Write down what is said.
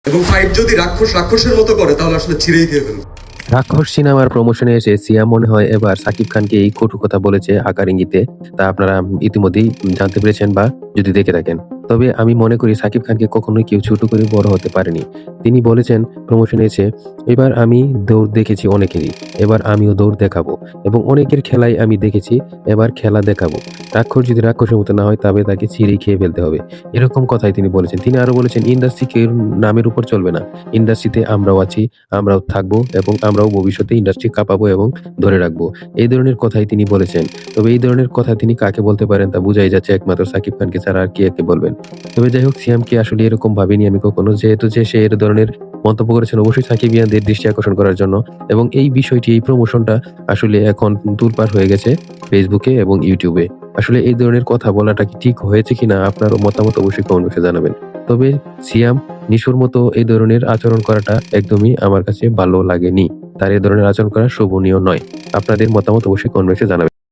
এবং ফাইট যদি রাক্ষসের মতো করে তাহলে আসলে ছিঁড়েই খেয়ে ফেলবে। রাক্ষস সিনেমার প্রমোশনে এসে সিয়াম মনে হয় এবার সাকিব খানকে এই কটু কথা বলেছে আকার ইঙ্গিতে, তা আপনারা ইতিমধ্যেই জানতে পেরেছেন বা যদি দেখে থাকেন। তবে আমি মনে করি সাকিব খানকে কখনোই কেউ ছোট করে বড় হতে পারেনি। তিনি বলেছেন প্রমোশনে এসে, এবার আমি দৌড় দেখেছি অনেকেরই, এবার আমিও দৌড় দেখাবো এবং অনেকের খেলাই আমি দেখেছি, এবার খেলা দেখাবো। রাক্ষস যদি রাক্ষসের মতো না হয় তবে তাকে ছিঁড়ে খেয়ে ফেলতে হবে, এরকম কথাই তিনি বলেছেন। তিনি আরো বলেছেন ইন্ডাস্ট্রি কেউ নামের উপর চলবে না, ইন্ডাস্ট্রিতে আমরাও আছি, আমরাও থাকবো এবং আমরাও ভবিষ্যতে ইন্ডাস্ট্রি কাঁপাবো এবং ধরে রাখবো, এই ধরনের কথাই তিনি বলেছেন। তবে এই ধরনের কথা তিনি কাকে বলতে পারেন তা বুঝাই যাচ্ছে, একমাত্র সাকিব খানকে ছাড়া আর কে একে বলবেন। তবে যাই হোক, সিয়ামকে আসলে এরকম ভাবিনি আমি কখনো, যেহেতু যে সে এর ধরনের মন্তব্য করেছেন অবশ্যই সাকিবিয়ানদের দৃষ্টি আকর্ষণ করার জন্য। এবং এই বিষয়টি, এই প্রমোশনটা আসলে এখন তোলপাড় হয়ে গেছে ফেসবুকে এবং ইউটিউবে। আসলে এই ধরনের কথা বলাটা কি ঠিক হয়েছে কিনা আপনারও মতামত অবশ্যই কমেন্ট বক্সে জানাবেন। তবে সিয়াম নিশোর মতো এই ধরনের আচরণ করাটা একদমই আমার কাছে ভালো লাগেনি। তার এই ধরনের আচরণ করা শোভনীয় নয়। আপনাদের মতামত অবশ্যই কমেন্ট বক্সে জানাবেন।